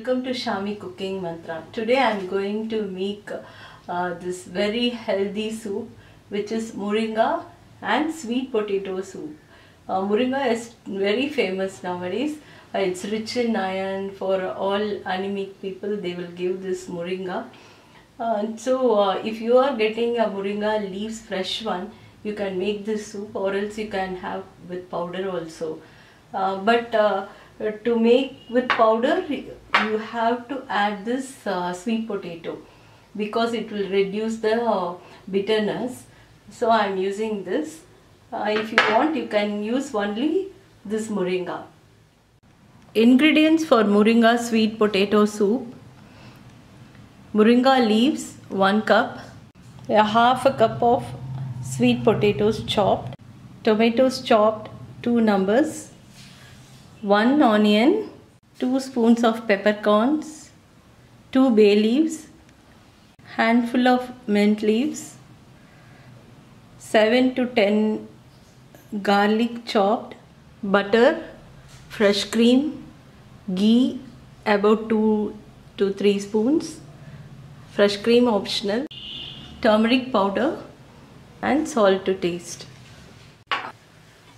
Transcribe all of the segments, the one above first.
welcome to Shami Cooking Mantra. Today I am going to make this very healthy soup, which is moringa and sweet potato soup. Moringa is very famous nowadays. It's rich in iron. For all anemic people, they will give this moringa. If you are getting a moringa leaves, fresh one, you can make this soup, or else you can have with powder also. To make with powder, you have to add this sweet potato, because it will reduce the bitterness. So I am using this. If you want, you can use only this moringa. Ingredients for moringa sweet potato soup: moringa leaves 1 cup, half a cup of sweet potatoes chopped, tomatoes chopped 2 numbers, 1 onion, 2 spoons of peppercorns, 2 bay leaves, handful of mint leaves, 7 to 10 garlic chopped, butter, fresh cream, ghee about 2 to 3 spoons, fresh cream optional, turmeric powder and salt to taste.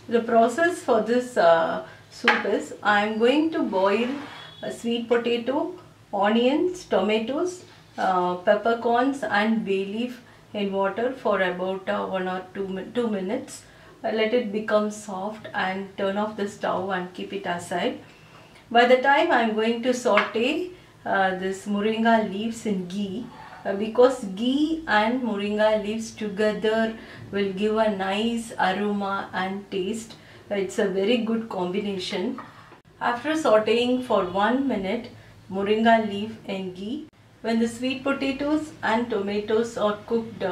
The process for this soup is, I am going to boil a sweet potato, onions, tomatoes, peppercorns and bay leaf in water for about 1 or 2 minutes. Let it become soft and turn off the stove and keep it aside. By the time I am going to saute this moringa leaves in ghee, because ghee and moringa leaves together will give a nice aroma and taste. It's a very good combination. After sauteing for 1 minute moringa leaf in ghee, when the sweet potatoes and tomatoes are cooked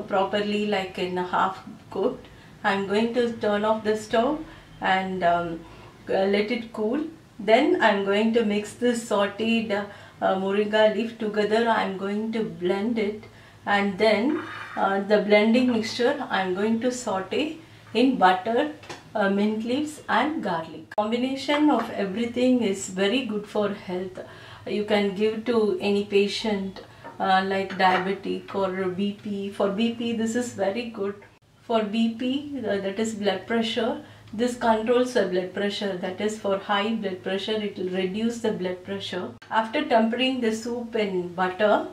properly, like in half cooked, I'm going to turn off the stove and let it cool. Then I'm going to mix this sauteed moringa leaf together. I'm going to blend it, and then the blending mixture I'm going to saute in butter, mint leaves and garlic. Combination of everything is very good for health. You can give to any patient like diabetic or BP. For BP, this is very good. For BP, that is blood pressure, this controls the blood pressure. That is, for high blood pressure, it will reduce the blood pressure. After tempering the soup in butter,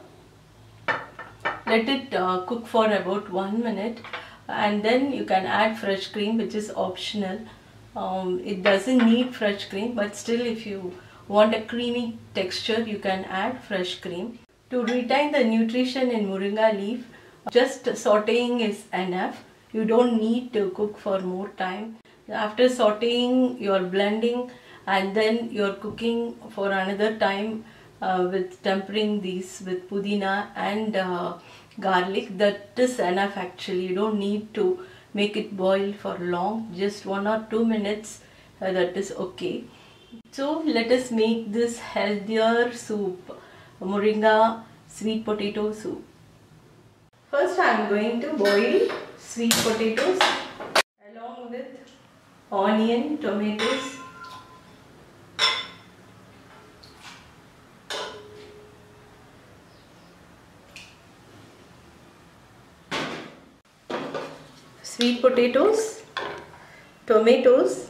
let it cook for about 1 minute, and then you can add fresh cream, which is optional. It doesn't need fresh cream, but still, if you want a creamy texture, you can add fresh cream. To retain the nutrition in moringa leaf, just sauteing is enough. You don't need to cook for more time. After sauteing, you're blending, and then you're cooking for another time with tempering these with pudina and garlic. That is enough actually. You don't need to make it boil for long. Just 1 or 2 minutes, that is okay. So let us make this healthier soup, moringa sweet potato soup. First I am going to boil sweet potatoes along with onion, tomatoes, sweet potatoes, tomatoes,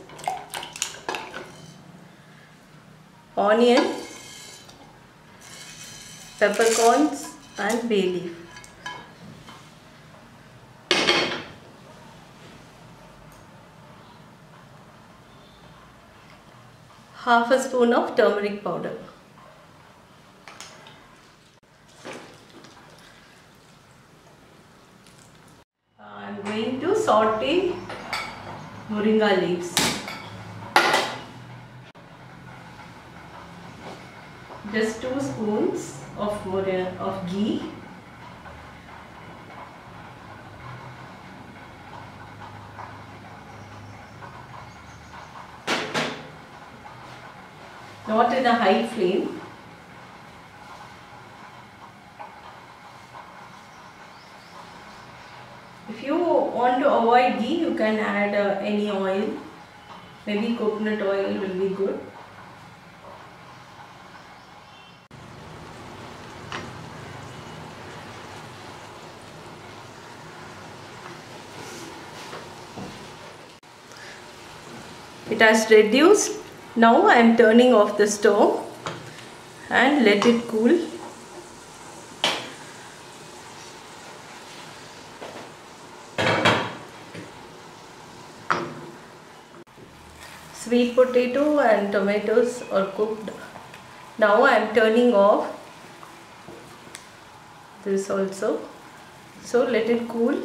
onion, peppercorns and bay leaf. Half a spoon of turmeric powder. I am going to saute moringa leaves. Just 2 spoons of ghee. Not in a high flame. If you want to avoid ghee, you can add any oil. Maybe coconut oil will be good. It has reduced. Now I am turning off the stove and let it cool. Sweet potato and tomatoes are cooked. Now I am turning off this also. So let it cool.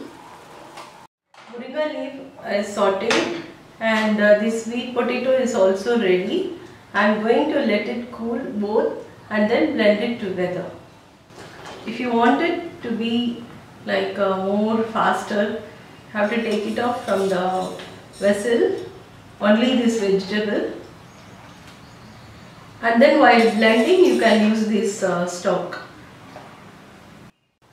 Moringa leaf is sauteed and this sweet potato is also ready. I am going to let it cool both and then blend it together. If you want it to be like more faster, have to take it off from the vessel, only this vegetable, and then while blending you can use this stock.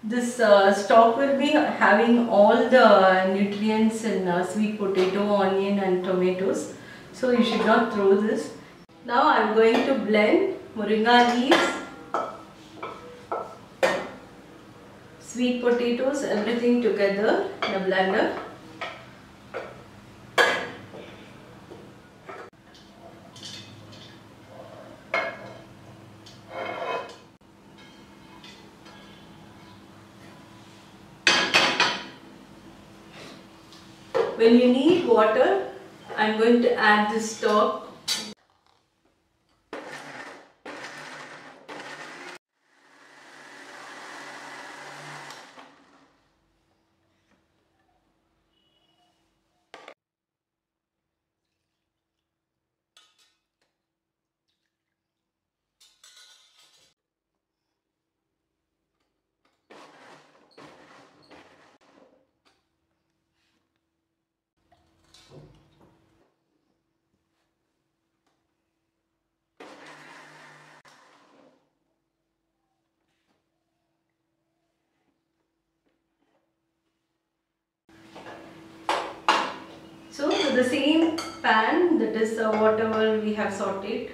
This stock will be having all the nutrients in sweet potato, onion and tomatoes, so you should not throw this. Now I am going to blend moringa leaves, sweet potatoes, everything together in a blender. When you need water, I am going to add this stock. So to the same pan, that is whatever we have sauteed,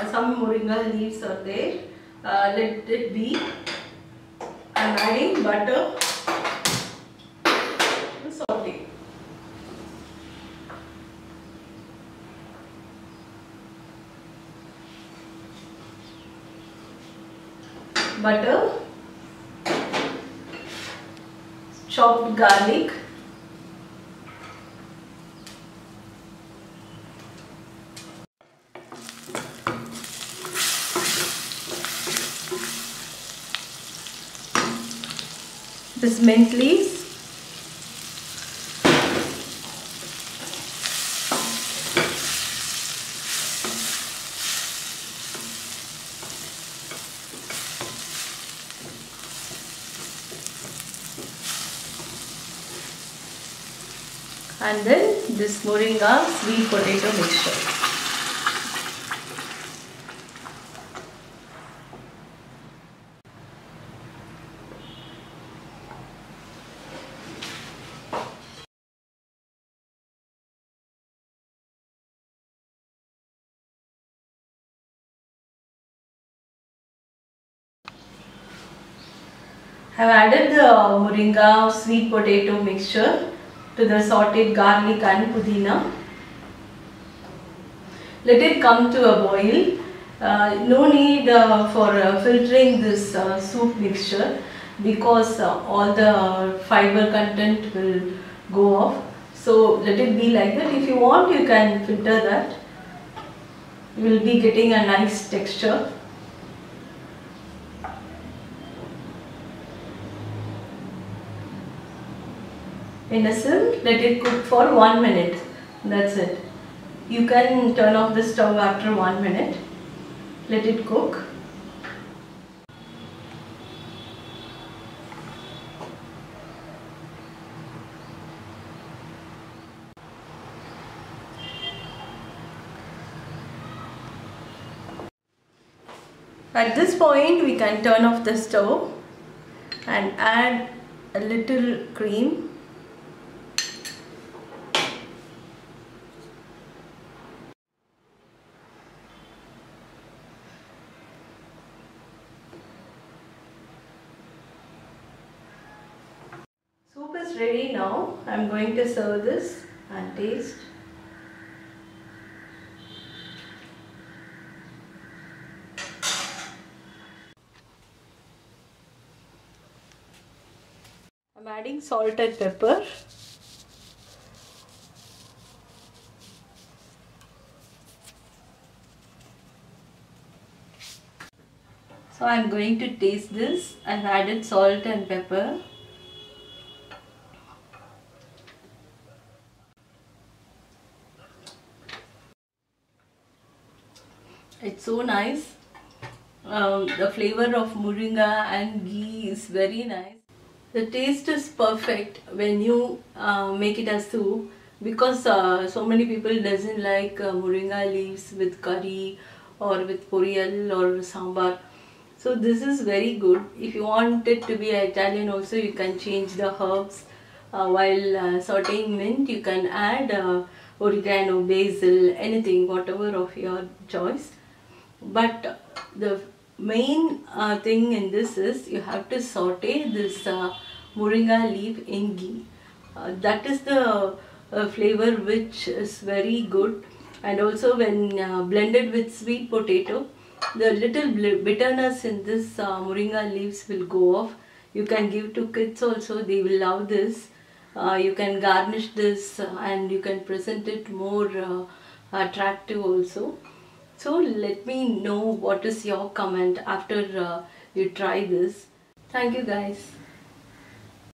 some moringa leaves are there. Let it be. I am adding butter and saute. Butter, chopped garlic, this mint leaves, and then this moringa sweet potato mixture. I have added the moringa sweet potato mixture to the sauteed garlic and pudina. Let it come to a boil. No need for filtering this soup mixture, because all the fiber content will go off. So let it be like that. If you want, you can filter that. You will be getting a nice texture. In a sieve, let it cook for 1 minute. That's it. You can turn off the stove after 1 minute. Let it cook. At this point, we can turn off the stove and add a little cream. Soup is ready now. I am going to serve this and taste. I'm adding salt and pepper. So I'm going to taste this. I've added salt and pepper. It's so nice. The flavor of moringa and ghee is very nice. The taste is perfect when you make it as soup, because so many people doesn't like moringa leaves with curry or with poriyal or sambar. So this is very good. If you want it to be Italian also, you can change the herbs. While sauteing mint, you can add oregano, basil, anything, whatever of your choice. But the main thing in this is you have to saute this moringa leaf in ghee. That is the flavor which is very good, and also when blended with sweet potato, the little bitterness in this moringa leaves will go off. You can give to kids also, they will love this. You can garnish this and you can present it more attractive also. So let me know what is your comment after you try this. Thank you guys.